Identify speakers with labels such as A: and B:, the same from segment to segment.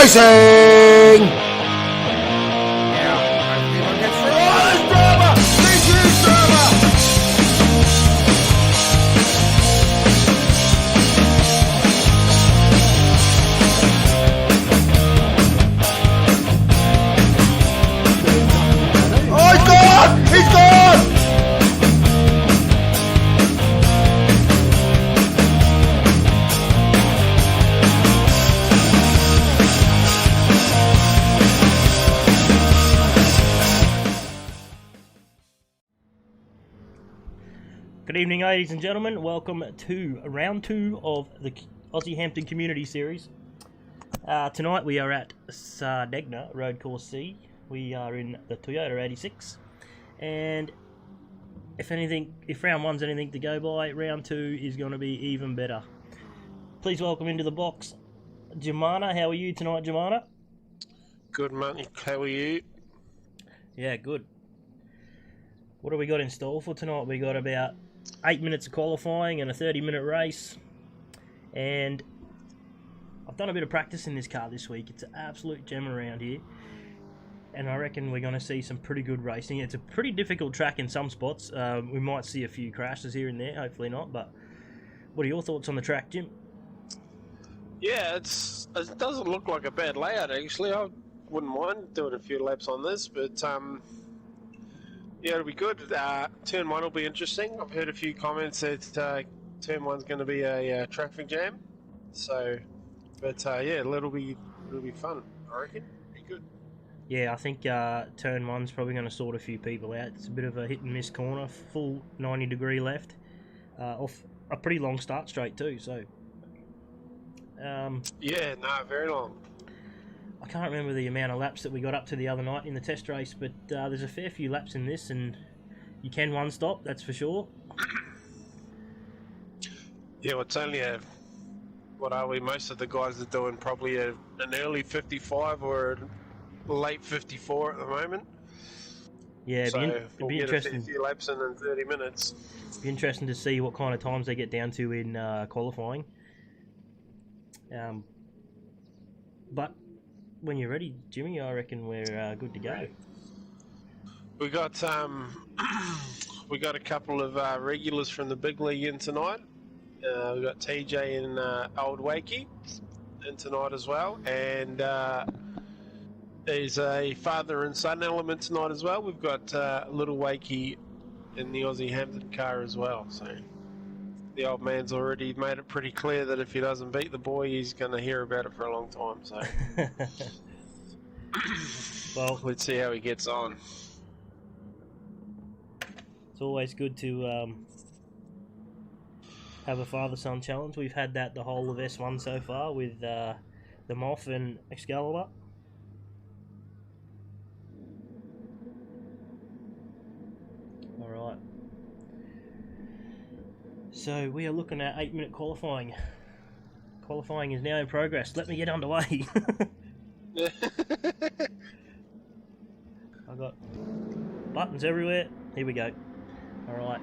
A: Racing!
B: Good evening, ladies and gentlemen. Welcome to round 2 of the Aussie Hampton Community Series. Tonight we are at Sardegna, Road Course C. We are in the Toyota 86. And if round 1's anything to go by, round 2 is going to be even better. Please welcome into the box, Jemana. How are you tonight, Jemana?
C: Good, mate. How are you?
B: Yeah, good. What have we got in store for tonight? We got about 8 minutes of qualifying and a 30-minute race. And I've done a bit of practice in this car this week. It's an absolute gem around here. And I reckon we're going to see some pretty good racing. It's a pretty difficult track in some spots. We might see a few crashes here and there. Hopefully not. But what are your thoughts on the track, Jim?
C: Yeah, it doesn't look like a bad layout, actually. I wouldn't mind doing a few laps on this, but yeah, it'll be good. Turn 1 will be interesting. I've heard a few comments that turn 1's going to be a traffic jam. So, but yeah, it'll be fun. I reckon. Be good.
B: Yeah, I think turn 1's probably going to sort a few people out. It's a bit of a hit and miss corner, full 90-degree left, off a pretty long start straight too. So,
C: yeah, no, very long.
B: I can't remember the amount of laps that we got up to the other night in the test race, but there's a fair few laps in this, and you can one stop, that's for sure.
C: Yeah, well, it's only what are we? Most of the guys are doing probably an early 55 or a late 54 at the moment.
B: Yeah,
C: so
B: it'd be interesting.
C: A few laps in 30 minutes.
B: It'd be interesting to see what kind of times they get down to in qualifying. But when you're ready, Jimmy, I reckon we're good to go.
C: We got we got a couple of regulars from the big league in tonight. We got TJ and Old Wakey in tonight as well, and there's a father and son element tonight as well. We've got little Wakey in the Aussie Hampton car as well. So the old man's already made it pretty clear that if he doesn't beat the boy, he's going to hear about it for a long time. So, well, let's see how he gets on.
B: It's always good to have a father-son challenge. We've had that the whole of S1 so far with the Moth and Excalibur. All right. So we are looking at 8-minute qualifying. Qualifying is now in progress. Let me get underway. I've got buttons everywhere. Here we go. Alright.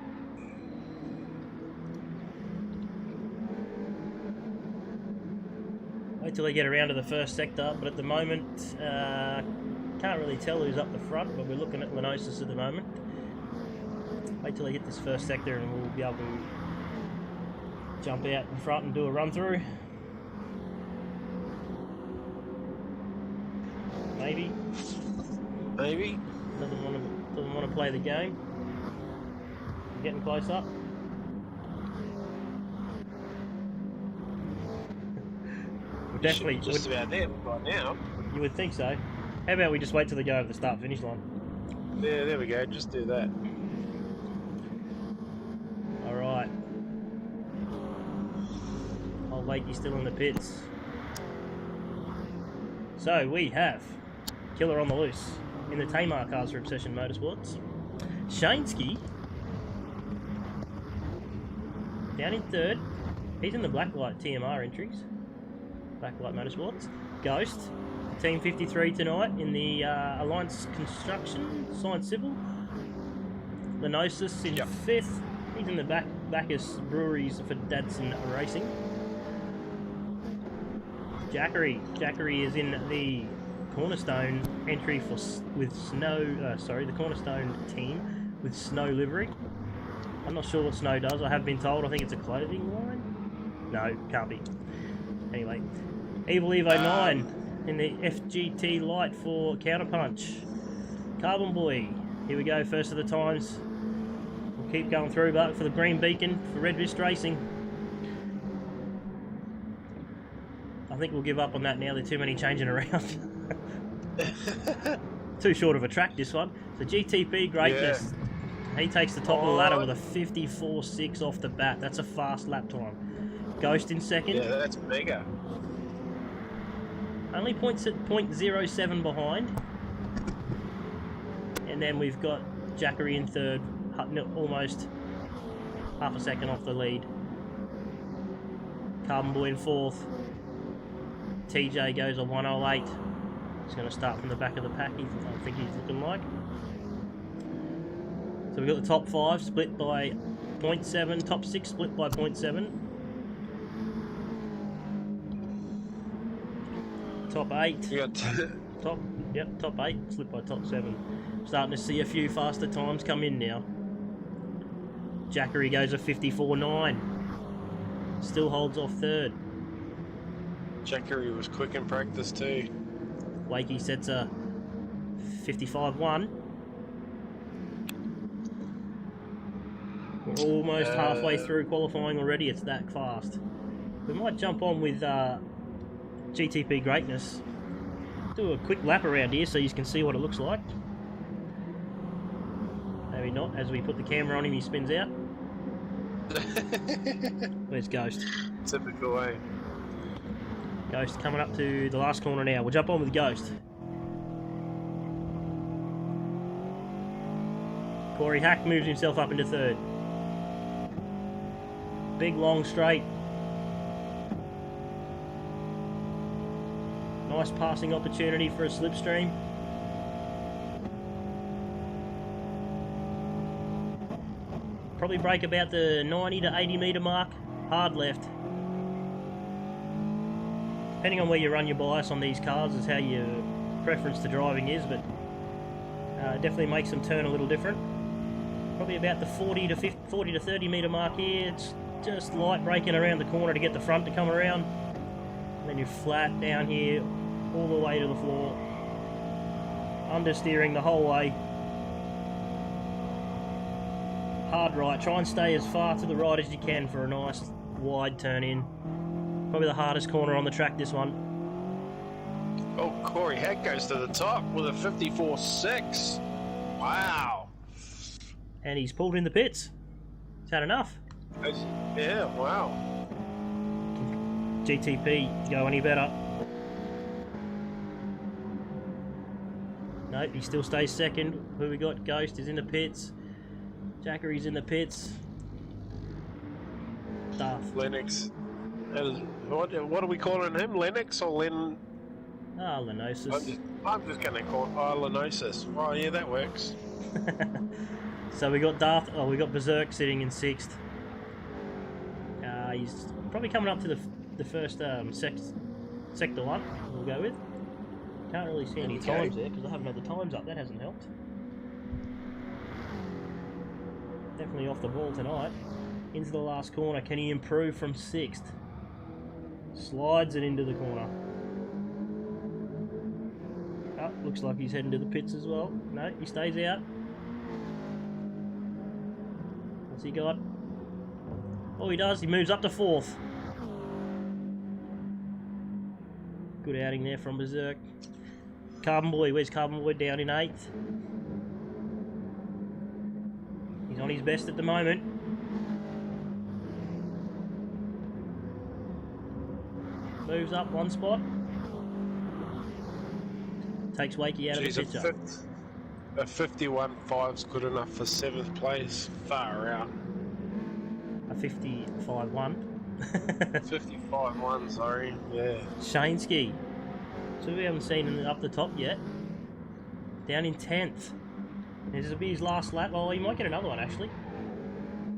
B: Wait till they get around to the first sector, but at the moment, can't really tell who's up the front, but we're looking at Lenosis at the moment. Wait till they hit this first sector and we'll be able to jump out in front and do a run through. Maybe. Doesn't want to play the game. Getting close up. We're definitely
C: just about there right now.
B: You would think so. How about we just wait till they go over the start finish line?
C: Yeah, there we go. Just do that.
B: All right. Old Lakey's still in the pits. So we have Killer on the loose in the Tamar cars for Obsession Motorsports. Shaneski down in third. He's in the Blacklight TMR entries. Blacklight Motorsports. Ghost, Team 53 tonight in the Alliance Construction, Science Civil. Lenosis in fifth. He's in the Bacchus Breweries for Dadson Racing. Jackery. Jackery is in the Cornerstone entry for with Snow. The Cornerstone team with Snow livery. I'm not sure what Snow does. I have been told. I think it's a clothing line. No, can't be. Anyway, Evil Evo 9 in the FGT light for Counterpunch. Carbon Boy. Here we go. First of the times. We'll keep going through, but for the green beacon for Red Mist Racing. I think we'll give up on that now. There's too many changing around. Too short of a track, this one. So GTP Greatness. Yeah. He takes the top of the ladder with a 54.6 off the bat. That's a fast lap time. Ghost in second.
C: Yeah, that's mega.
B: Only 0.07 behind. And then we've got Jackery in third. Almost half a second off the lead. Carbon Boy in fourth. TJ goes a 108. He's going to start from the back of the pack. I think he's looking like. So we've got the top 5 split by 0.7. Top 6 split by 0.7. Top 8.
C: You got
B: top 8 split by top 7. Starting to see a few faster times come in now. Jackery goes a 54.9. Still holds off third.
C: Jackery was quick in practice too.
B: Wakey sets a 55.1. We're almost halfway through qualifying already. It's that fast. We might jump on with GTP Greatness. Do a quick lap around here so you can see what it looks like. Maybe not. As we put the camera on him, he spins out. Where's Ghost?
C: Typical way.
B: Ghost coming up to the last corner now. We'll jump on with Ghost. Corey Hack moves himself up into third. Big long straight. Nice passing opportunity for a slipstream. Probably break about the 90 to 80 metre mark. Hard left. Depending on where you run your bias on these cars is how your preference to driving is, but definitely makes them turn a little different. Probably about the 40 to 30 metre mark here. It's just light braking around the corner to get the front to come around. And then you're flat down here all the way to the floor. Understeering the whole way. Hard right. Try and stay as far to the right as you can for a nice wide turn in. Probably the hardest corner on the track, this one.
C: Oh, Corey Hack goes to the top with a 54.6. Wow.
B: And he's pulled in the pits. He's had enough.
C: Yeah, wow.
B: GTP go any better? Nope, he still stays second. Who we got? Ghost is in the pits. Jackery's in the pits. Darth.
C: Lennox. What are we calling him? Lennox or Len?
B: Ah, Lenosis.
C: I'm just going to call it Lenosis. Oh, yeah, that works.
B: So we got Darth. Oh, we got Berserk sitting in sixth. He's probably coming up to the first sector one. We'll go with. Can't really see any times there because I haven't had the times up. That hasn't helped. Definitely off the ball tonight. Into the last corner. Can he improve from sixth? Slides it into the corner. Oh, looks like he's heading to the pits as well. No, he stays out. What's he got? Oh, he does. He moves up to fourth. Good outing there from Berserk. Carbon Boy. Where's Carbon Boy? Down in eighth. He's on his best at the moment. Moves up one spot. Takes Wakey out of the picture.
C: A 51.5 is good enough for 7th place. Far out.
B: A 55.1.
C: 55.1, sorry. Yeah.
B: Shaneski. So we haven't seen him up the top yet. Down in 10th. This will be his last lap. Well, he might get another one actually.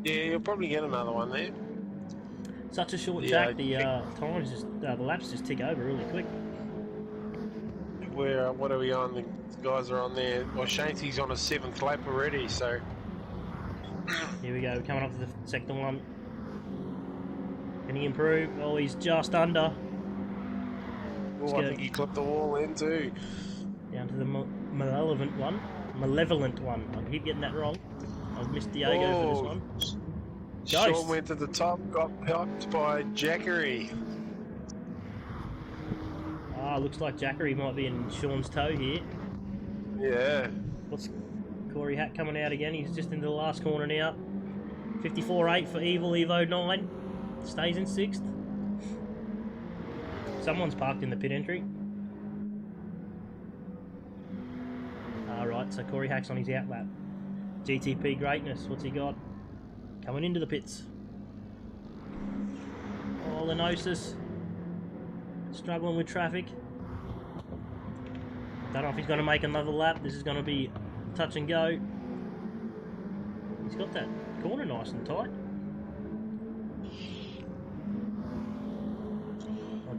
C: Yeah, you'll probably get another one there.
B: Such a short
C: Yeah,
B: track, the times just the laps just tick over really quick.
C: what are we on? The guys are on there. Well, Shanty's on a 7th lap already, so
B: Here we go, we're coming up to the sector 1. Can he improve? Oh, he's just under.
C: I think he clipped the wall in too.
B: Down to the malevolent one. Malevolent one. I keep getting that wrong. I've missed Diego for this one.
C: Sean
B: Ghost.
C: went to the top, got popped by Jackery.
B: Ah, looks like Jackery might be in Sean's toe here.
C: Yeah.
B: What's Corey Hack coming out again? He's just into the last corner now. 54.8 for Evil Evo 9. Stays in 6th. Someone's parked in the pit entry. Alright, so Corey Hack's on his out lap. GTP greatness, what's he got? Coming into the pits. Oh, Lenosis. Struggling with traffic. Don't know if he's going to make another lap. This is going to be touch and go. He's got that corner nice and tight.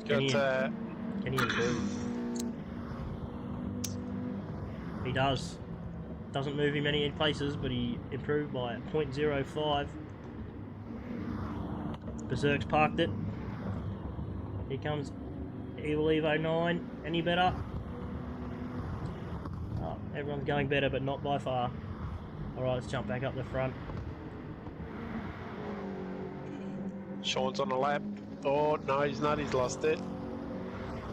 B: Can he improve? He does. Doesn't move him any places, but he improved by 0.05. Berserk's parked it. Here comes Evil Evo 9. Any better? Oh, everyone's going better, but not by far. Alright, let's jump back up the front.
C: Sean's on the lap. Oh, no, he's not. He's lost it.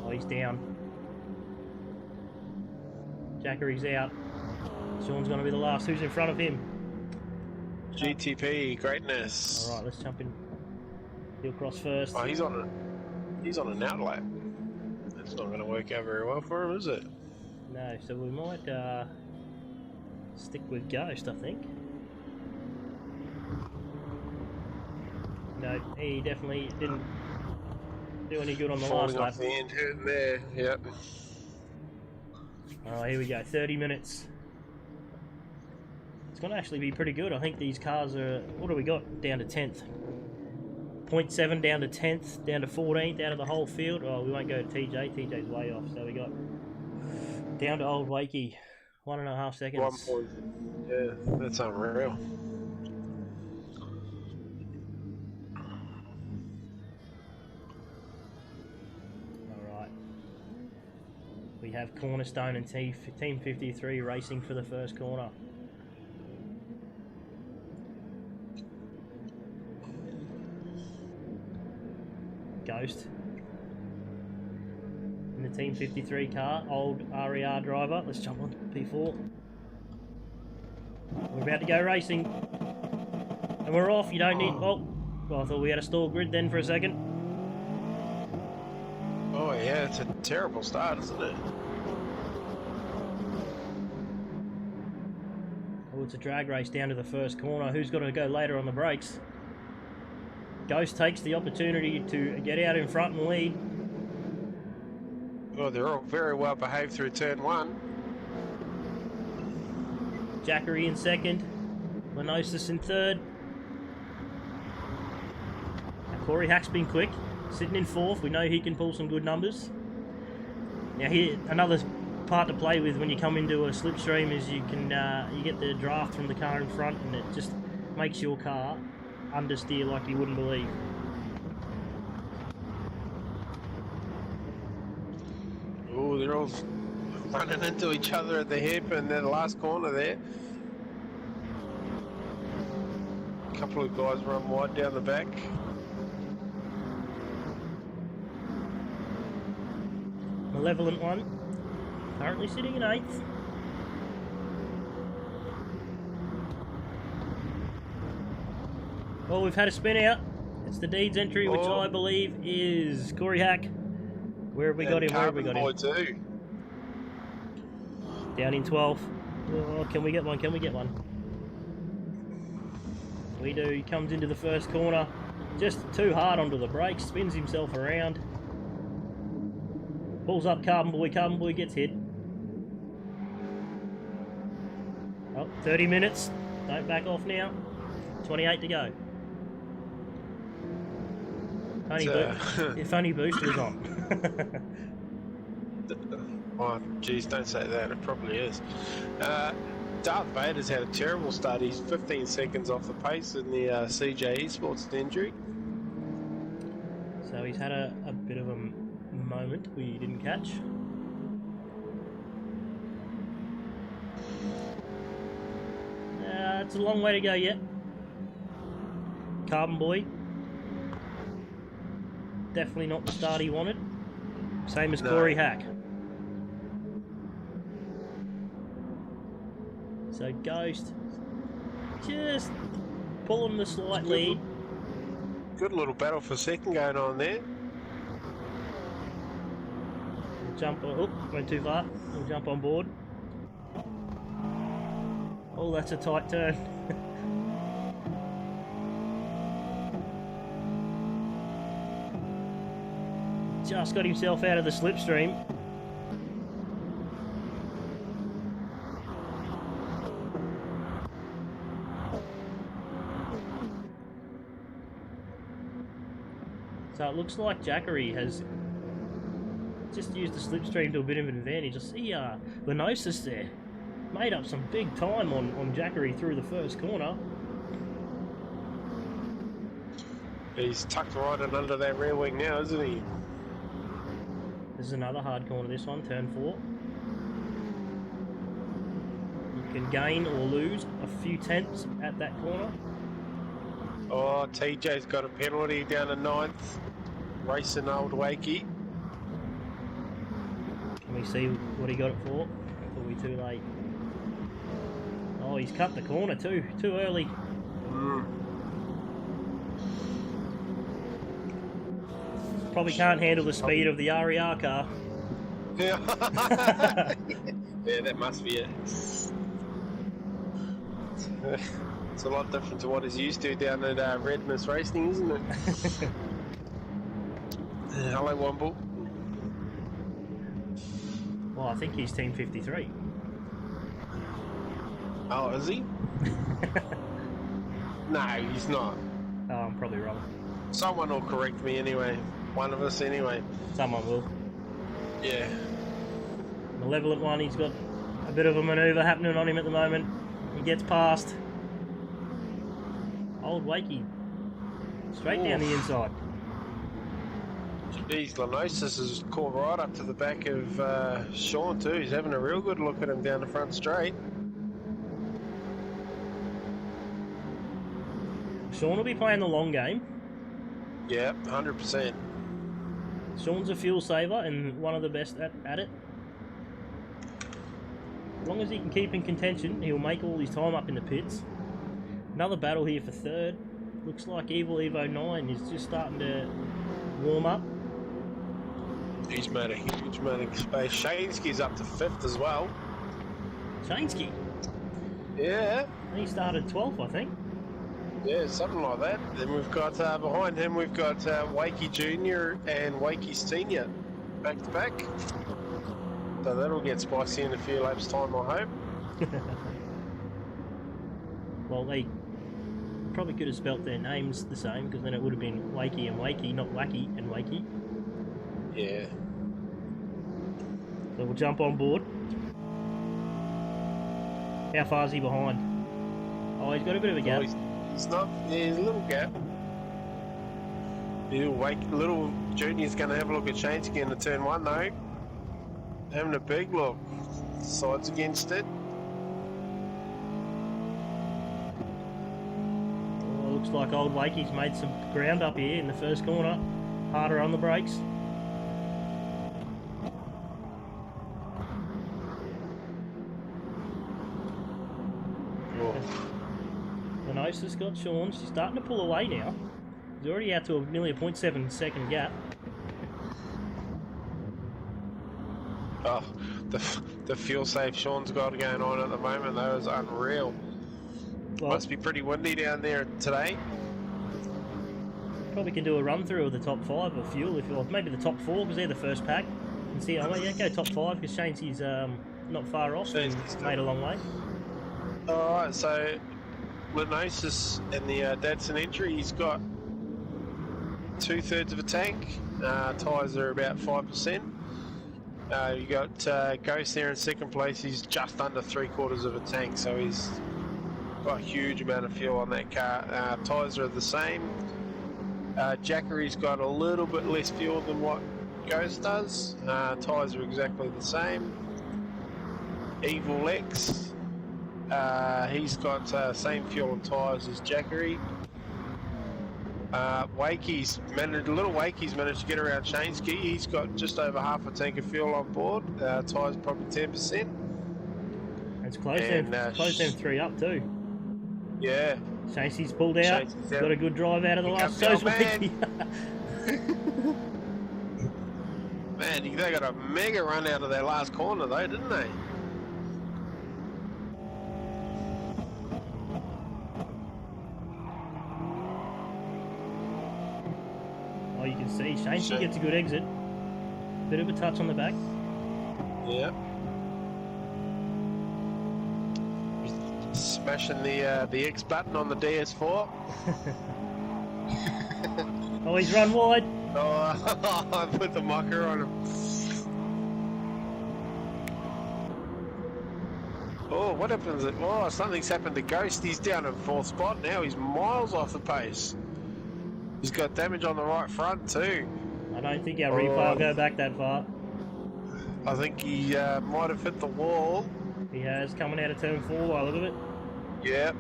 B: Oh, he's down. Jackery's out. Sean's going to be the last. Who's in front of him?
C: GTP, greatness.
B: Alright, let's jump in. He'll cross first.
C: Oh, he's on an out lap. That's not going to work out very well for him, is it?
B: No, so we might stick with Ghost, I think. No, he definitely didn't do any good on the last lap.
C: Off the end there, yep.
B: Oh, here we go, 30 minutes. It's going to actually be pretty good. I think these cars are, what do we got? Down to 10th. 0.7 down to 10th, down to 14th out of the whole field. Oh, we won't go to TJ. TJ's way off. So we got down to Old Wakey, 1.5 seconds.
C: 1 point. Yeah, that's unreal.
B: Alright. We have Cornerstone and Team 53 racing for the first corner. Ghost in the Team 53 car, old RER driver. Let's jump on P4. We're about to go racing, and we're off. You don't need. Oh, well, I thought we had a stall grid then for a second.
C: Oh yeah, it's a terrible start, isn't it?
B: Oh, it's a drag race down to the first corner. Who's going to go later on the brakes? Ghost takes the opportunity to get out in front and lead.
C: Oh, they're all very well behaved through turn 1.
B: Jackery in second. Lenosis in third. Now Corey Hack's been quick. Sitting in fourth. We know he can pull some good numbers. Now here, another part to play with when you come into a slipstream is you can you get the draft from the car in front, and it just makes your car understeer like you wouldn't believe.
C: Oh, they're all running into each other at the hip and then the last corner there. A couple of guys run wide down the back.
B: Malevolent one, currently sitting in 8th. Well, we've had a spin out. It's the Deeds entry, which I believe is Corey Hack. Where have we got him? Where have we got him?
C: Too.
B: Down in 12th. Oh, can we get one? Can we get one? We do. He comes into the first corner. Just too hard onto the brakes. Spins himself around. Pulls up Carbon Boy. Carbon Boy gets hit. Oh, 30 minutes. Don't back off now. 28 to go. If only booster was on.
C: Oh, geez, don't say that. It probably is. Darth Vader's had a terrible start. He's 15 seconds off the pace in the CJ Esports injury.
B: So he's had a bit of a moment we didn't catch. It's a long way to go yet. Carbon Boy. Definitely not the start he wanted. Same as Corey Hack. So Ghost just pulling the slight lead.
C: Good little battle for second going on there.
B: Went too far. We'll jump on board. Oh, that's a tight turn. Just got himself out of the slipstream. So it looks like Jackery has just used the slipstream to a bit of an advantage. I see Lenosis there. Made up some big time on Jackery through the first corner.
C: He's tucked right in under that rear wing now, isn't he?
B: This is another hard corner, this one, turn 4. You can gain or lose a few tenths at that corner.
C: Oh, TJ's got a penalty down to 9th. Racing Old Wakey.
B: Can we see what he got it for? Or are we too late? Oh, he's cut the corner too early. Probably can't handle the speed of the RER car.
C: Yeah, yeah, that must be it. It's a lot different to what he's used to down at Redness Racing, isn't it? Hello, Womble.
B: Well, I think he's Team 53.
C: Oh, is he? No, he's not.
B: Oh, I'm probably wrong.
C: Someone will correct me anyway. One of us anyway.
B: Someone will.
C: Yeah.
B: Malevolent one, he's got a bit of a manoeuvre happening on him at the moment. He gets past. Old Wakey. Straight down the inside.
C: Geez, Lenosis is caught right up to the back of Sean too. He's having a real good look at him down the front straight.
B: Sean will be playing the long game.
C: Yeah, 100%.
B: Sean's a fuel saver and one of the best at it. As long as he can keep in contention, he'll make all his time up in the pits. Another battle here for third. Looks like Evil Evo 9 is just starting to warm up.
C: He's made a huge amount of space. Shaneski's up to 5th as well.
B: Shaneski?
C: Yeah.
B: He started 12th, I think.
C: Yeah, something like that. Then we've got behind him, we've got Wakey Jr. and Wakey Senior back to back. So that'll get spicy in a few laps' time, I hope.
B: Well, they probably could have spelt their names the same, because then it would have been Wakey and Wakey, not Wacky and Wakey.
C: Yeah.
B: So we'll jump on board. How far is he behind? Oh, he's got a bit of a gap.
C: He's not. Yeah, he's a little gap. Little Junior's going to have a look at Shaneski in the turn 1 though. Having a big look. Sides against it.
B: Well, looks like Old Wakey's made some ground up here in the first corner. Harder on the brakes. Lenosis got Sean. She's starting to pull away now. He's already out to nearly a 0.7 second gap.
C: Oh, the fuel save Sean's got going on at the moment though is unreal. Well, must be pretty windy down there today.
B: Probably can do a run through of the top 5 of fuel, if you're maybe the top 4 because they're the first pack. And see, oh yeah, go top 5 because Shane's not far off and made a long way.
C: Alright, so Lenosis in the Dadson entry, he's got 2/3 of a tank. Tyres are about 5%. You got Ghost there in second place. He's just under 3/4 of a tank, so he's got a huge amount of fuel on that car. Tyres are the same. Jackery's got a little bit less fuel than what Ghost does. Tyres are exactly the same. Evil X, he's got same fuel and tyres as Jackery. Little Wakey's managed to get around Shaneski. He's got just over half a tank of fuel on board. Tyres probably 10%.
B: It's close, and close them 3 up too.
C: Yeah.
B: Shaneski's pulled out. Got a good drive out of the last. So's Wakey.
C: Man, they got a mega run out of their last corner though, didn't they?
B: Oh, you can see Shaneski gets a good exit. Bit of a touch on the back.
C: Yeah. Smashing the X button on the DS4.
B: Oh, he's run wide.
C: Oh, I put the mucker on him. Oh, what happens? Oh, something's happened to Ghost. He's down in 4th spot now. He's miles off the pace. He's got damage on the right front too.
B: I don't think our replay will go back that far.
C: I think he might have hit the wall.
B: He has, coming out of turn 4 by the look of it.
C: Yep.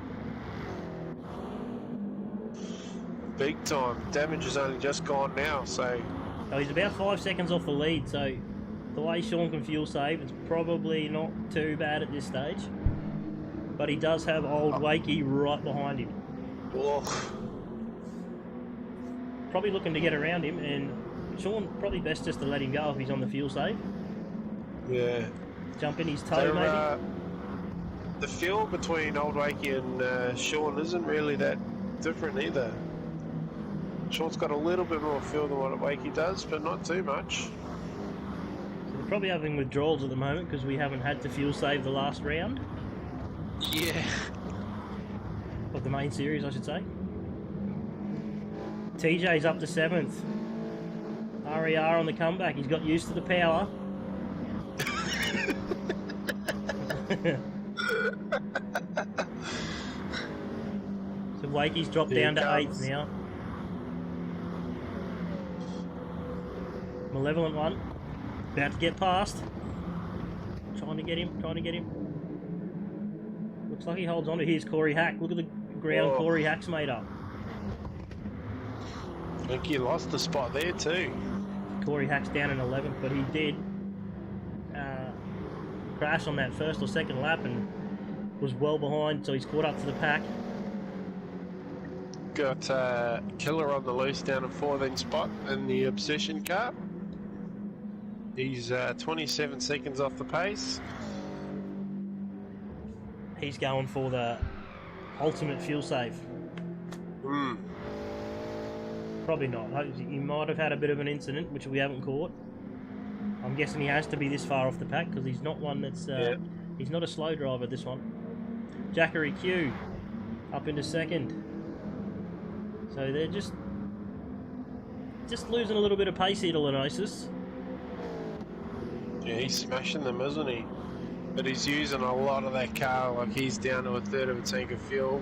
C: Big time. Damage has only just gone now, so...
B: Oh, he's about 5 seconds off the lead, so the way Sean can fuel save, it's probably not too bad at this stage. But he does have old Wakey right behind him.
C: Oh.
B: Probably looking to get around him, and Sean, probably best just to let him go if he's on the fuel save.
C: Yeah.
B: Jump in his toe, maybe?
C: The fuel between Old Wakey and Sean isn't really that different either. Sean's got a little bit more fuel than what Wakey does, but not too much.
B: So we're probably having withdrawals at the moment because we haven't had to fuel save the last round.
C: Yeah.
B: Of the main series, I should say. TJ's up to 7th. RER on the comeback. He's got used to the power. So Wakey's dropped down to 8th now. Malevolent one. About to get past. Trying to get him. Looks like he holds on to his Corey Hack. Look at the ground Corey Hack's made up.
C: I think he lost the spot there too.
B: Corey Hack's down in 11th, but he did crash on that first or second lap and was well behind, so he's caught up to the pack.
C: Got Killer on the loose down in 14th spot in the Obsession car. He's 27 seconds off the pace.
B: He's going for the ultimate fuel save. Probably not. He might have had a bit of an incident, which we haven't caught. I'm guessing he has to be this far off the pack because he's not one that's... He's not a slow driver, this one. Jackery Q up into 2nd. So they're just losing a little bit of pace here to Lenosis.
C: Yeah, he's smashing them, isn't he? But he's using a lot of that car, like he's down to 1/3 of a tank of fuel.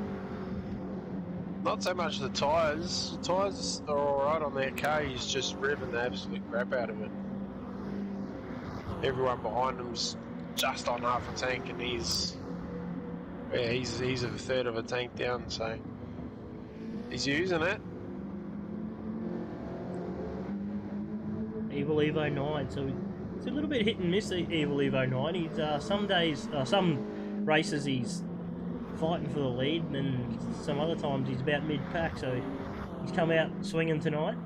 C: Not so much the tyres. The tyres are alright on that car, he's just revving the absolute crap out of it. Everyone behind him's just on half a tank and he's 1/3 of a tank down, so he's using it.
B: Evil Evo 9, so it's a little bit hit and miss, Evil Evo 9. He's some days, some races he's fighting for the lead, and then some other times he's about mid-pack, so he's come out swinging tonight.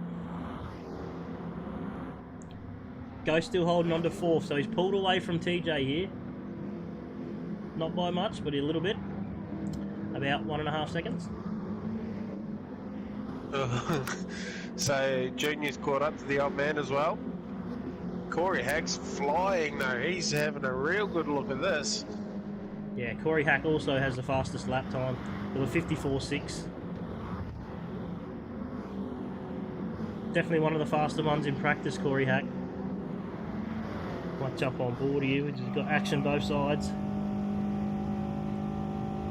B: Ghost still holding on to 4th, so he's pulled away from TJ here. Not by much, but a little bit. About 1.5 seconds.
C: So Junior's caught up to the old man as well. Corey Hack's flying though, he's having a real good look at this.
B: Yeah, Corey Hack also has the fastest lap time with a 54.6. Definitely one of the faster ones in practice, Corey Hack. Might jump on board here, which has got action both sides.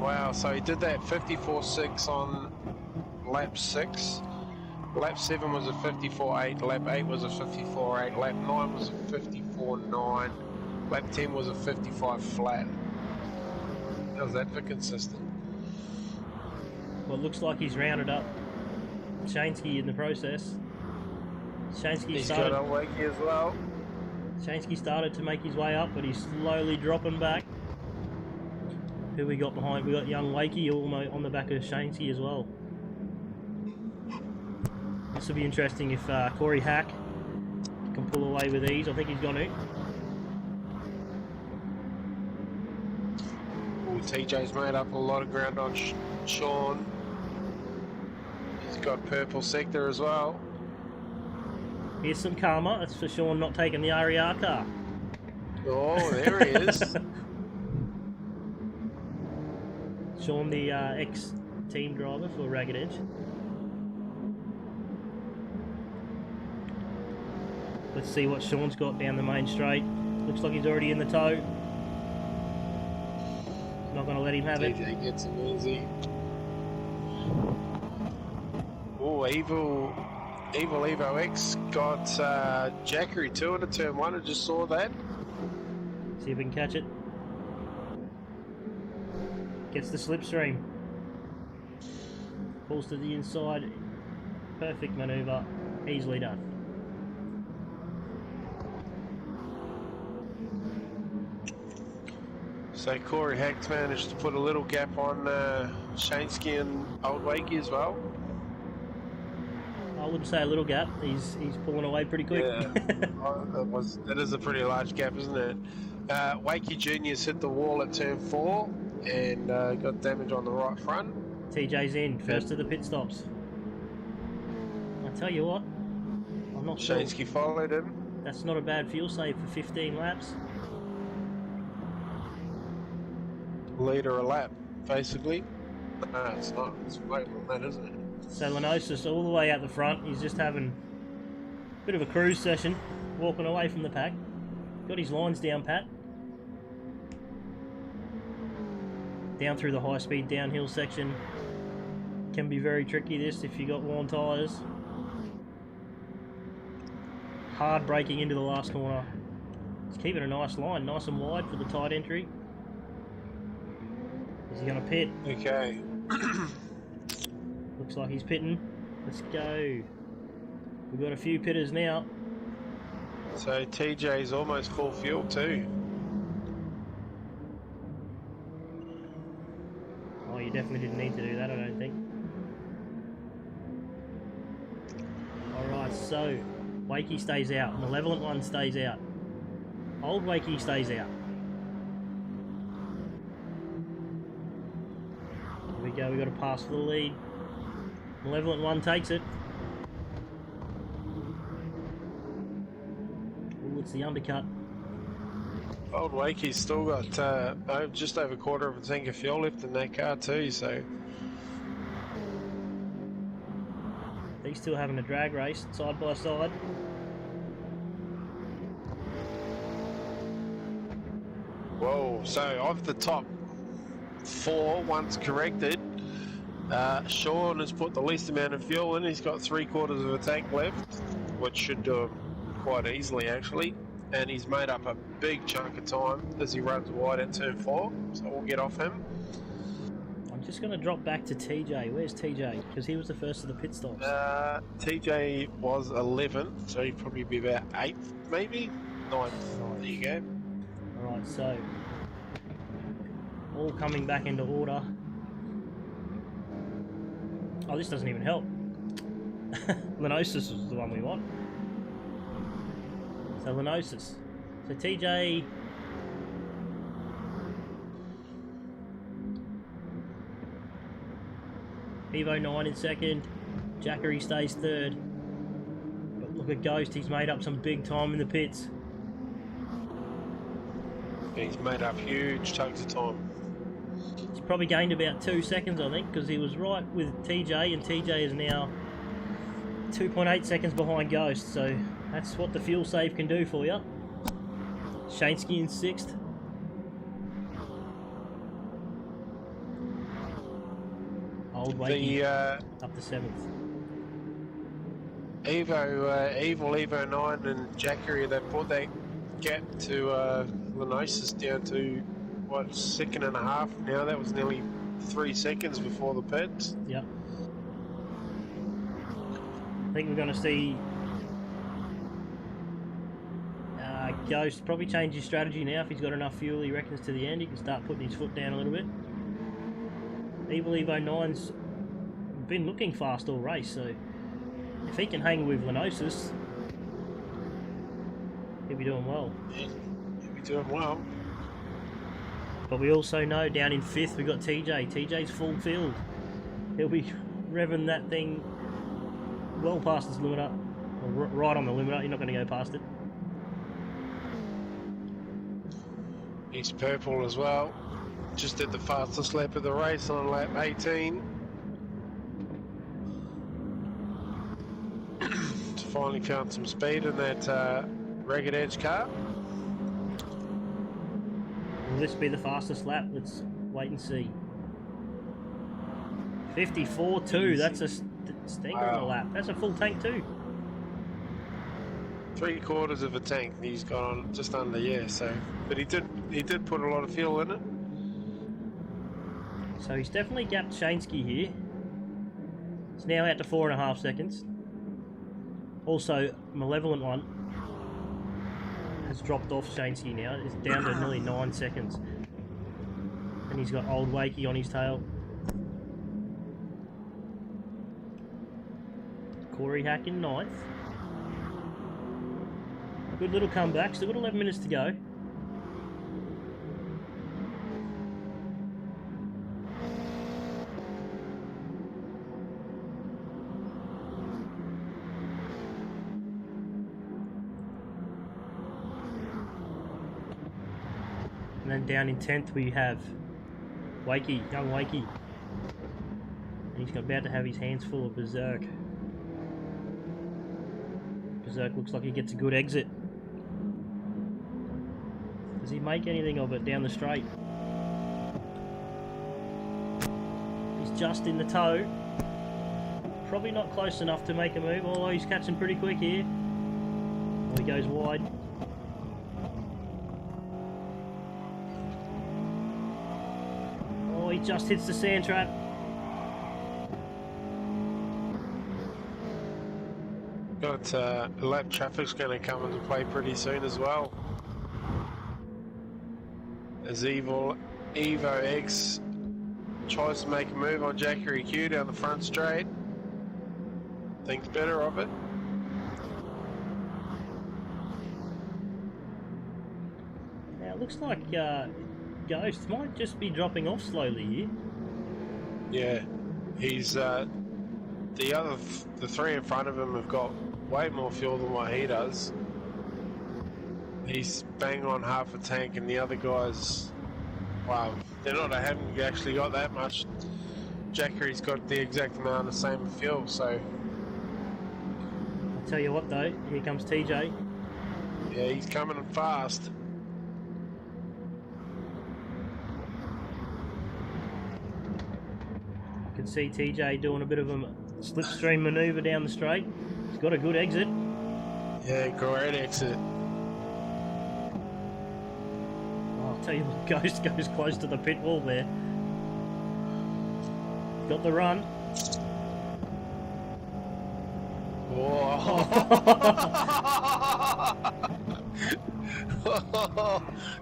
C: Wow, so he did that 54.6 on lap 6. Lap 7 was a 54.8, lap 8 was a 54.8, lap 9 was a 54.9, lap 10 was a 55 flat. How's that for consistent?
B: Well, it looks like he's rounded up Shansky in the process.
C: He's got a wakey as well.
B: Shansky started to make his way up, but he's slowly dropping back. Who we got behind? We got young Wakey almost on the back of Shansky as well. This will be interesting if Corey Hack can pull away with these. I think he's going to.
C: Ooh, TJ's made up a lot of ground on Sean. He's got purple sector as well.
B: Here's some karma. That's for Sean not taking the RER car.
C: Oh, there he is.
B: Sean, the ex-team driver for Ragged Edge. Let's see what Sean's got down the main straight. Looks like he's already in the tow. Not going to let him have it.
C: TJ gets him easy. Oh, Evil Evo X got Jackery 2 into turn 1. I just saw that.
B: See if we can catch it. Gets the slipstream. Pulls to the inside. Perfect manoeuvre. Easily done.
C: So Corey Hack's managed to put a little gap on Shansky and Old Wakey as well.
B: I wouldn't say a little gap. He's pulling away pretty quick.
C: Yeah, that is a pretty large gap, isn't it? Wakey Junior's hit the wall at turn 4 and got damage on the right front.
B: TJ's in, first of the pit stops. I tell you what, I'm not sure.
C: Shansky followed him.
B: That's not a bad fuel save for 15 laps.
C: Leader a lap, basically. No, it's not. It's way more than that, isn't it?
B: So Lenosis all the way out the front. He's just having a bit of a cruise session, walking away from the pack. Got his lines down pat. Down through the high-speed downhill section. Can be very tricky this if you got worn tyres. Hard braking into the last corner. He's keeping a nice line, nice and wide for the tight entry. Is he going to pit?
C: Okay.
B: Looks like he's pitting. Let's go. We've got a few pitters now.
C: So TJ's almost full fuel too.
B: Oh, you definitely didn't need to do that, I don't think. Alright, so Wakey stays out. Malevolent One stays out. Old Wakey stays out. Here we go, we've got a pass for the lead. Malevolent One takes it. Ooh, it's the undercut.
C: Old Wakey's still got just over a quarter of a tank of fuel left in that car too, so...
B: He's still having a drag race, side by side.
C: Whoa, so of the top 4, once corrected, Sean has put the least amount of fuel in. He's got 3/4 of a tank left, which should do him quite easily actually. And he's made up a big chunk of time as he runs wide at turn 4, so we'll get off him.
B: I'm just going to drop back to TJ. Where's TJ? Because he was the first of the pit stops.
C: TJ was 11th, so he'd probably be about 8th, maybe? 9th. There you go.
B: Alright, so all coming back into order. Oh, this doesn't even help. Lenosis was the one we want. So Lenosis. So TJ... Evo 9 in second. Jackery stays third. But look at Ghost, he's made up some big time in the pits.
C: He's made up huge chunks of time.
B: He's probably gained about 2 seconds, I think, because he was right with TJ, and TJ is now 2.8 seconds behind Ghost, so that's what the fuel save can do for you. Shansky in 6th. Old Wakey up to 7th.
C: Evil Evo 9 and Jackery, they brought that gap to Lenosis down to, what, 2.5 now. That was nearly 3 seconds before the pits.
B: Yep. I think we're going to see Ghost probably change his strategy now. If he's got enough fuel, he reckons, to the end, he can start putting his foot down a little bit. Evil Evo 9's been looking fast all race, so if he can hang with Lenosis, he'll be doing well.
C: Yeah, he'll be doing well.
B: But we also know down in 5th we've got TJ. TJ's full field. He'll be revving that thing well past his limiter, or right on the limiter. You're not going to go past it.
C: He's purple as well. Just did the fastest lap of the race on lap 18. Finally found some speed in that Ragged Edge car.
B: Will this be the fastest lap? Let's wait and see. 54.2. That's a stinker on the lap. That's a full tank too.
C: 3/4 of a tank he's got on, just under, yeah. So, but he did put a lot of fuel in it.
B: So he's definitely gapped Shansky here. It's now out to 4.5 seconds. Also, Malevolent One has dropped off Shansky now. It's down to nearly 9 seconds. And he's got Old Wakey on his tail. Corey Hack in 9th. Good little comeback. Still got 11 minutes to go. And then down in 10th we have Wakey, young Wakey. And he's about to have his hands full of Berserk. Berserk looks like he gets a good exit. Does he make anything of it down the straight? He's just in the toe. Probably not close enough to make a move, although he's catching pretty quick here. Oh, he goes wide. Oh, he just hits the sand trap.
C: Got lap traffic's going to come into play pretty soon as well. As Evo X tries to make a move on Jackery Q down the front straight. Thinks better of it.
B: Now it looks like Ghost might just be dropping off slowly here.
C: Yeah, he's the three in front of him have got way more fuel than what he does. He's bang on half a tank, and the other guys, wow, they're not having actually got that much. Jackery's got the exact amount of same fuel, so.
B: I'll tell you what though, here comes TJ.
C: Yeah, he's coming fast.
B: You can see TJ doing a bit of a slipstream manoeuvre down the straight. He's got a good exit.
C: Yeah, great exit.
B: I'll tell you what, Ghost goes close to the pit wall there. Got the run.
C: Whoa.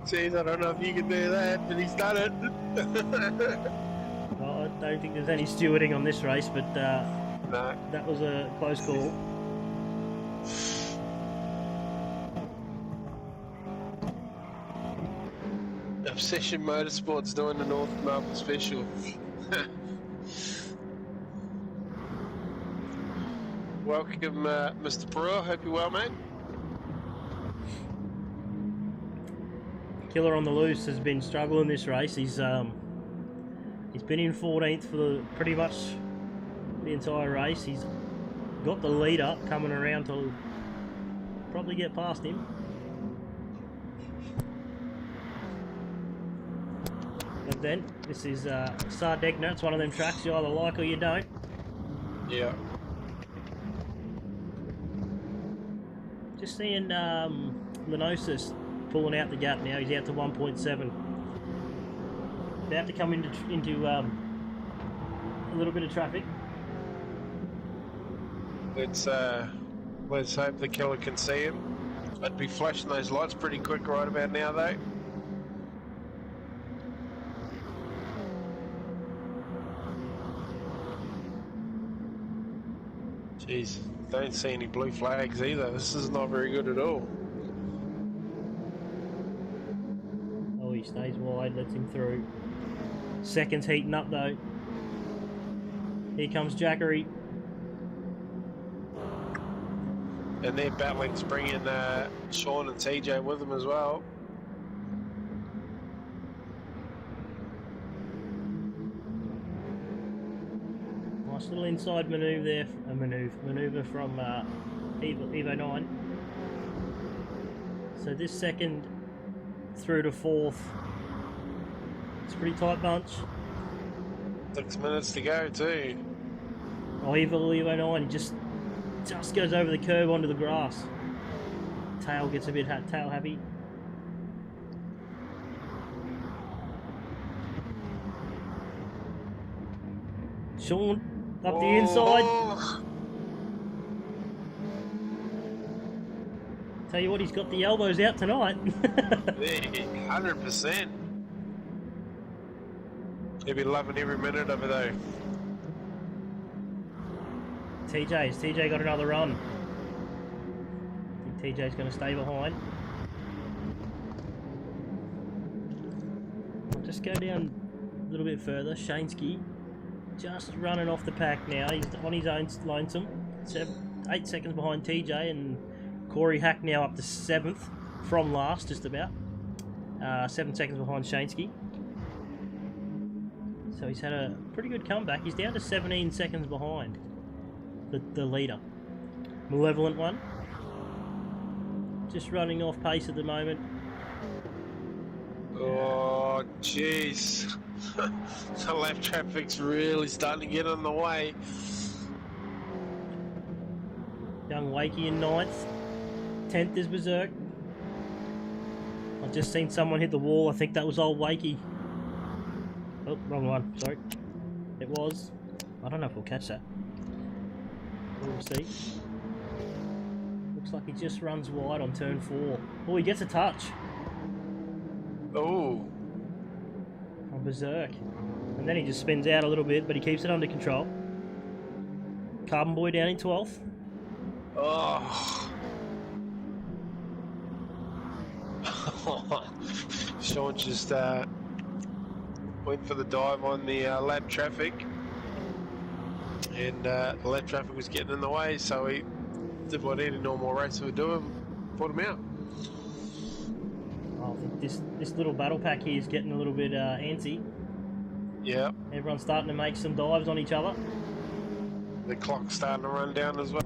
C: Jeez, I don't know if you can do that, but he's done it.
B: Well, I don't think there's any stewarding on this race, but
C: No.
B: that was a close call.
C: Obsession Motorsports doing the North Melbourne Special. Welcome, Mr. Brewer. Hope you're well, mate.
B: Killer on the Loose has been struggling this race. He's been in 14th for pretty much the entire race. He's got the leader coming around to probably get past him. But then, this is Sardegna. It's one of them tracks you either like or you don't.
C: Yeah.
B: Just seeing Lenosis pulling out the gap now. He's out to 1.7. About to come into a little bit of traffic.
C: Let's hope the killer can see him. I'd be flashing those lights pretty quick right about now, though. Jeez, don't see any blue flags either. This is not very good at all.
B: Oh, he stays wide, lets him through. Seconds heating up though. Here comes Jackery.
C: And they're battling to bring in Sean and TJ with them as well.
B: Nice little inside manoeuvre there, manoeuvre from Evo 9. So this second through to fourth, it's a pretty tight bunch.
C: 6 minutes to go too.
B: Oh, Evo 9 just goes over the curb onto the grass. Tail gets a bit tail happy. Sean up the inside. Tell you what, he's got the elbows out tonight.
C: 100%. He'll be loving every minute of it though.
B: TJ got another run. I think TJ's going to stay behind. I'll just go down a little bit further. Shansky just running off the pack now. He's on his own lonesome. 8 seconds behind TJ, and Corey Hack now up to 7th from last, just about. 7 seconds behind Shansky. So he's had a pretty good comeback. He's down to 17 seconds behind the leader. Malevolent one. Just running off pace at the moment.
C: Oh, jeez. The lap traffic's really starting to get on the way.
B: Young Wakey in 9th. 10th is Berserk. I've just seen someone hit the wall. I think that was old Wakey. Oh, wrong one. Sorry. It was. I don't know if we'll catch that. We'll see. Looks like he just runs wide on turn 4. Oh, he gets a touch.
C: Oh.
B: On Berserk. And then he just spins out a little bit, but he keeps it under control. Carbon Boy down in 12th.
C: Oh. Sean just went for the dive on the lap traffic, and the lap traffic was getting in the way, so he did what any normal racer would do and put him out.
B: I think this little battle pack here is getting a little bit antsy.
C: Yeah.
B: Everyone's starting to make some dives on each other.
C: The clock's starting to run down as well.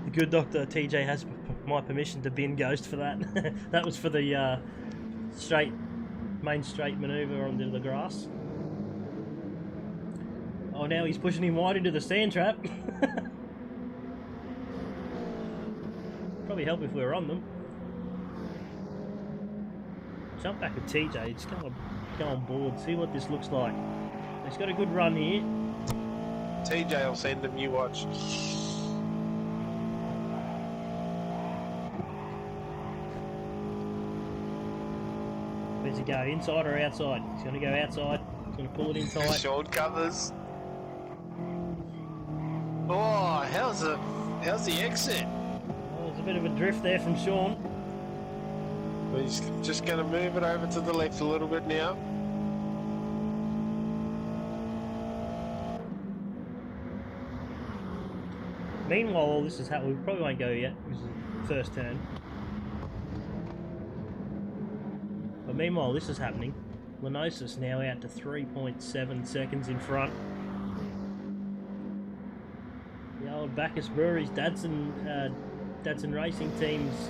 B: The good doctor TJ has my permission to bin Ghost for that. That was for the main straight manoeuvre onto the grass. Oh, now he's pushing him wide into the sand trap. Probably help if we were on them. Jump back with TJ, just go on board, see what this looks like. He's got a good run here.
C: TJ will send him, you watch.
B: Where's he go? Inside or outside? He's going to go outside. He's going to pull it inside.
C: Sean covers. Oh, how's the exit?
B: Oh, there's a bit of a drift there from Sean.
C: He's just going to move it over to the left a little bit now.
B: Meanwhile, all this is happening. We probably won't go yet. This is the first turn. But meanwhile, this is happening. Lenosis now out to 3.7 seconds in front. old Bacchus Brewery's Dadson Racing team's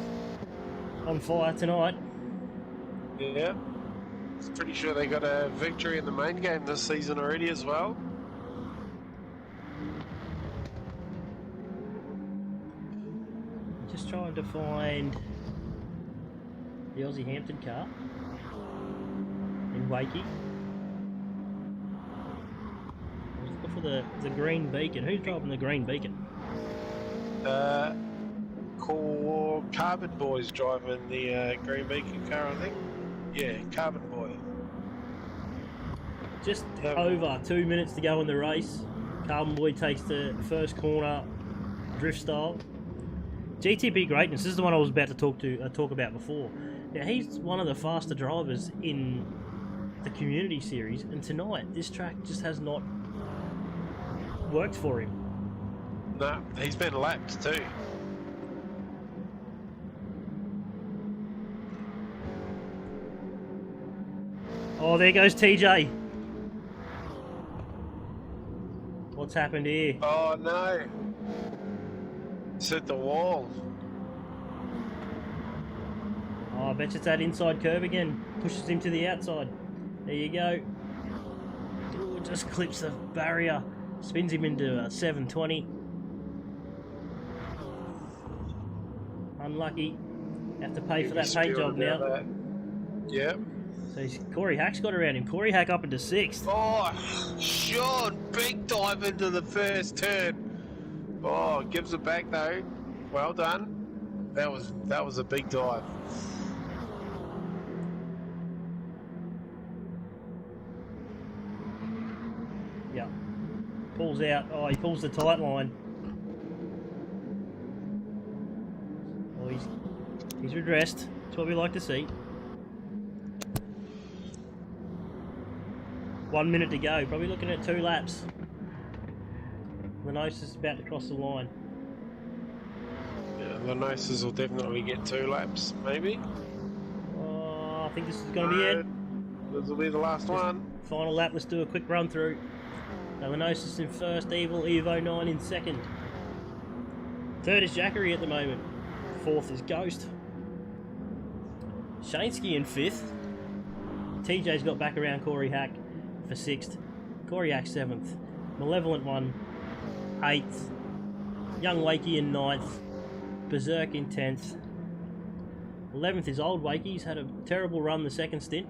B: on fire tonight.
C: Yeah. Pretty sure they got a victory in the main game this season already as well.
B: Just trying to find the Aussie Hampton car in Wakey. I was looking for the green beacon. Who's driving the green beacon?
C: Carbon Boy's driving the Green Beacon car, I think. Yeah, Carbon Boy.
B: Just over 2 minutes to go in the race. Carbon Boy takes the first corner, drift style. GTP Greatness, this is the one I was about to talk about before. Now, he's one of the faster drivers in the Community Series, and tonight this track just has not worked for him.
C: No, he's been lapped too.
B: Oh, there goes TJ. What's happened here?
C: Oh no! It's hit the wall.
B: Oh, I bet it's that inside curve again. Pushes him to the outside. There you go. Ooh, just clips the barrier. Spins him into a 720. Unlucky. Have to pay for that paint job now.
C: Yep.
B: So Corey Hack's got around him. Corey Hack up into 6th.
C: Oh, Sean, big dive into the first turn. Oh, gives it back though. Well done. That was a big dive.
B: Yeah. Pulls out. Oh, he pulls the tight line. Oh, he's redressed. That's what we like to see. 1 minute to go. Probably looking at 2 laps. Lenosis is about to cross the line.
C: Yeah, Lenosis will definitely get 2 laps, maybe.
B: Oh, I think this is going to be it.
C: This will be the last one.
B: Final lap. Let's do a quick run through. Lenosis in first. Evo 9 in second. Third is Jackery at the moment. Fourth is Ghost. Shansky in 5th. TJ's got back around Corey Hack for 6th. Corey Hack 7th. Malevolent One 8th. Young Wakey in 9th. Berserk in 10th. 11th is Old Wakey. He's had a terrible run the second stint.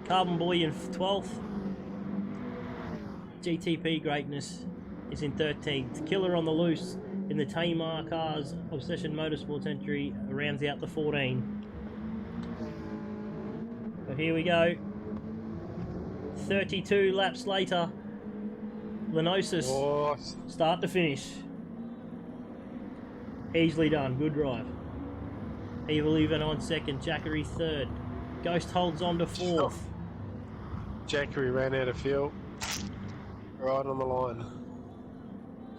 B: Carbon Boy in 12th. GTP Greatness is in 13th. Killer on the Loose in the Tamar Cars Obsession Motorsports entry rounds out the 14. But here we go. 32 laps later. Lenosis, start to finish. Easily done. Good drive. Evil even on second. Jackery third. Ghost holds on to 4th.
C: Jackery ran out of fuel. Right on the line.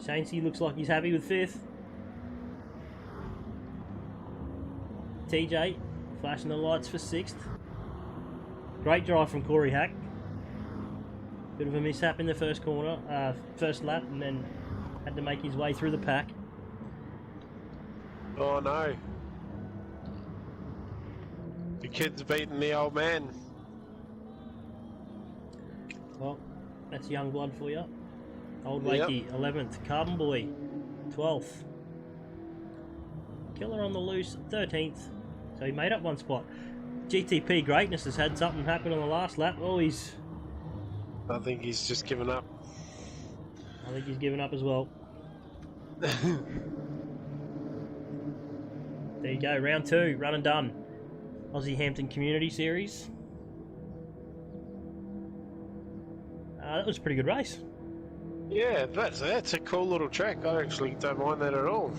B: Shansky looks like he's happy with 5th. TJ flashing the lights for 6th. Great drive from Corey Hack. Bit of a mishap in the first corner, first lap, and then had to make his way through the pack.
C: Oh no. The kid's beating the old man.
B: Well, that's young blood for you. Old Wakey, 11th. Carbon Boy, 12th. Killer on the Loose, 13th. So he made up 1 spot. GTP Greatness has had something happen on the last lap. Oh,
C: I think he's just given up.
B: I think he's given up as well. There you go, round 2, run and done. Aussie Hampton Community Series. That was a pretty good race.
C: Yeah, that's a cool little track. I actually don't mind that at all.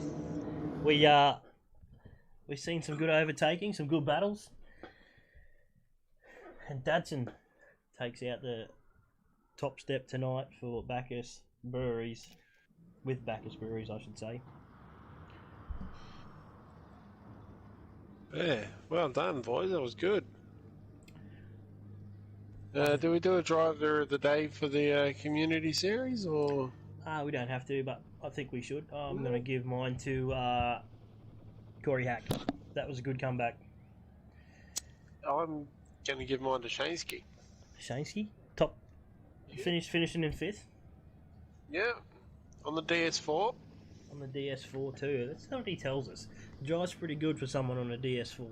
B: We've seen some good overtaking, some good battles. And Dadson takes out the top step tonight for Bacchus Breweries. With Bacchus Breweries, I should say.
C: Yeah, well done, boys. That was good. Do we do a driver of the day for the community series, or?
B: We don't have to, but I think we should. I'm going to give mine to Corey Hack. That was a good comeback.
C: I'm going to give mine to Shansky.
B: Shansky, top, finishing in 5th.
C: Yeah, on the DS4.
B: On the DS4 too. That's what he tells us. Drives pretty good for someone on a DS4.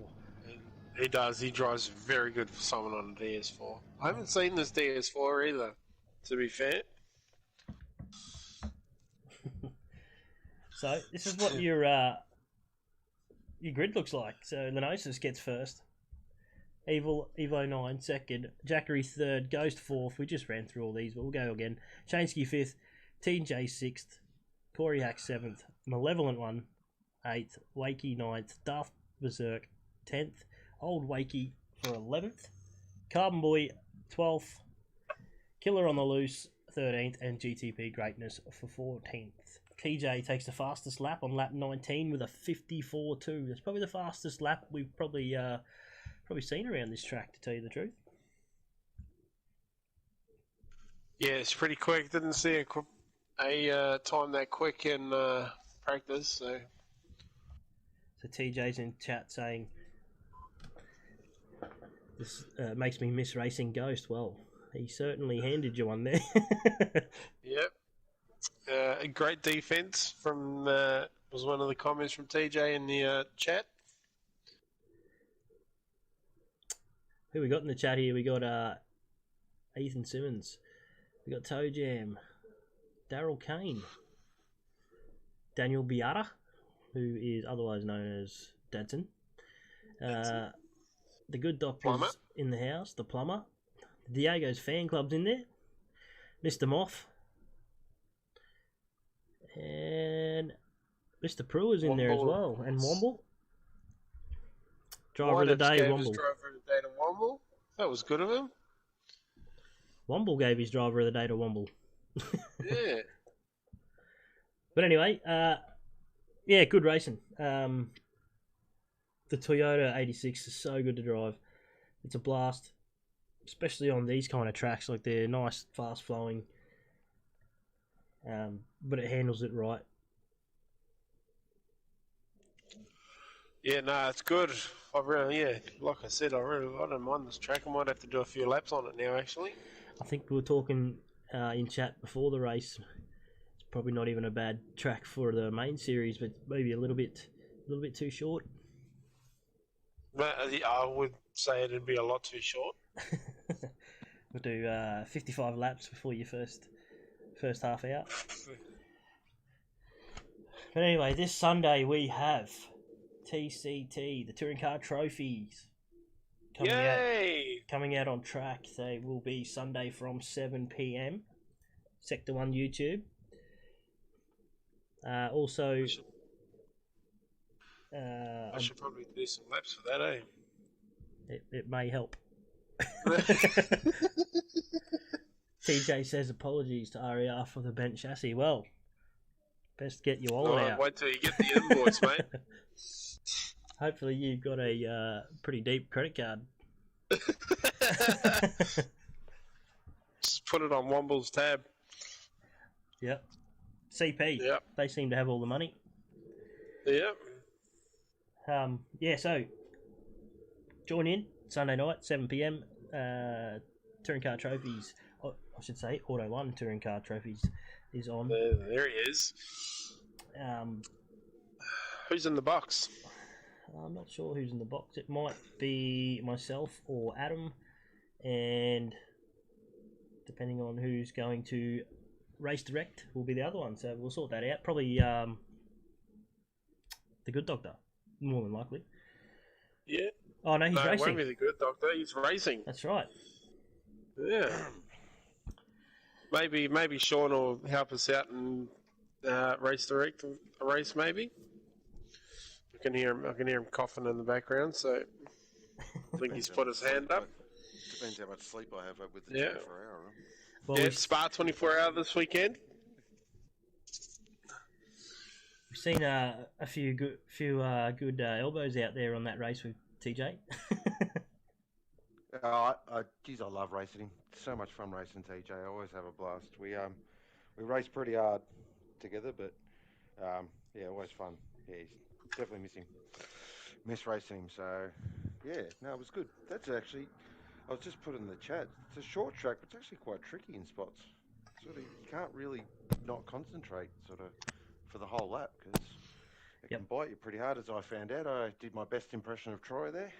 C: He does. He drives very good for someone on a DS4. I haven't seen this DS4 either, to be fair.
B: So this is what your grid looks like. So Lenosis gets first. Evo 9 second. Jackery third. Ghost fourth. We just ran through all these, but we'll go again. Chainsky fifth. TJ sixth. Corey Hack 7th, Malevolent 1, 8th, Wakey 9th, Daft Berserk 10th, Old Wakey for 11th, Carbon Boy 12th, Killer on the Loose 13th, and GTP Greatness for 14th. TJ takes the fastest lap on lap 19 with a 54.2. That's probably the fastest lap we've probably seen around this track, to tell you the truth.
C: Yeah, it's pretty quick. Didn't see a time that quick in practice. So
B: TJ's in chat saying this makes me miss racing Ghost. Well, he certainly handed you one there.
C: Yep. A great defense from was one of the comments from TJ in the chat.
B: Who we got in the chat here? We got Ethan Simmons. We got Toe Jam. Daryl Kane, Daniel Biata, who is otherwise known as Dadson, the Good Doctor's
C: Plumber
B: in the house, the Plumber, Diego's fan club's in there, Mr. Moth, and Mr. Brewer's in there as well, and Womble. Driver of the day, Womble.
C: Driver of the day to Womble. That was good of him.
B: Womble gave his driver of the day to Womble.
C: Yeah.
B: But anyway, yeah, good racing. The Toyota 86 is so good to drive. It's a blast, especially on these kind of tracks. Like, they're nice, fast flowing, but it handles it right.
C: Yeah, no, it's good. Like I said, I don't mind this track. I might have to do a few laps on it now, actually.
B: I think we were talking in chat before the race. It's probably not even a bad track for the main series, but maybe a little bit too short.
C: But I would say it'd be a lot too short.
B: We'll do 55 laps before your first half out. But anyway, this Sunday we have TCT, the Touring Car Trophies, coming out on track. They will be Sunday from 7 p.m. Sector 1 YouTube. Also,
C: I should probably do some laps for that, eh?
B: It may help. TJ says apologies to RER for the bent chassis. Well, best get your wallet out.
C: Wait till you get the invoice, mate.
B: Hopefully you've got a pretty deep credit card.
C: Just put it on Womble's tab.
B: Yep. CP.
C: Yep.
B: They seem to have all the money.
C: Yep.
B: So join in Sunday night, 7 p.m. Touring Car Trophies. I should say Auto 1 Touring Car Trophies is on.
C: There he is. Who's in the box?
B: I'm not sure who's in the box. It might be myself or Adam, and depending on who's going to race direct will be the other one. So we'll sort that out. Probably the Good Doctor, more than likely.
C: Yeah.
B: Oh no, he's racing.
C: It won't be the Good Doctor. He's racing.
B: That's right.
C: Yeah. Maybe Sean will help us out and race direct a race. Maybe. I can hear him coughing in the background. So I think he's put his hand up.
A: Depends how much sleep I have with the 24-hour.
B: Well,
C: it's Spa 24-hour this weekend.
B: We've seen a few good elbows out there on that race with TJ.
A: Geez, I love racing him. So much fun racing TJ. I always have a blast. we raced pretty hard together, but yeah, always fun. Yeah, he's definitely miss racing him. So yeah, no, it was good. That's actually, I was just putting in the chat. It's a short track, but it's actually quite tricky in spots. Sort of, you can't really not concentrate sort of for the whole lap because it
B: Yep.
A: can bite you pretty hard. As I found out, I did my best impression of Troy there.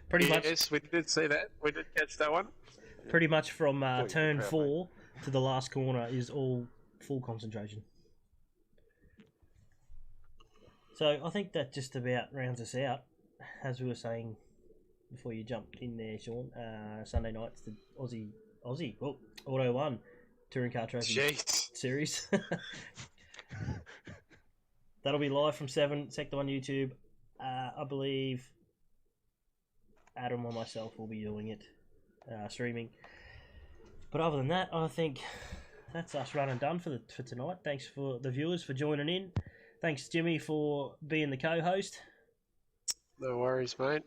B: Pretty much.
C: Yes, we did see that. We did catch that one.
B: Pretty much from
A: Thought you were
B: turn
A: proud,
B: 4 to the last corner is all full concentration. So I think that just about rounds us out. As we were saying before you jumped in there, Sean, Sunday night's the Aussie, well, Auto 1 Touring Car Trophy series. That'll be live from 7, Sector 1 YouTube. I believe Adam or myself will be doing it, streaming. But other than that, I think that's us run and done for tonight. Thanks for the viewers for joining in. Thanks, Jimmy, for being the co-host.
C: No worries, mate.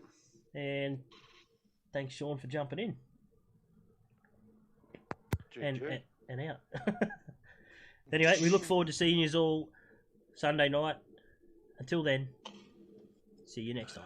B: And thanks, Sean, for jumping in. And out. Anyway, we look forward to seeing you all Sunday night. Until then, see you next time.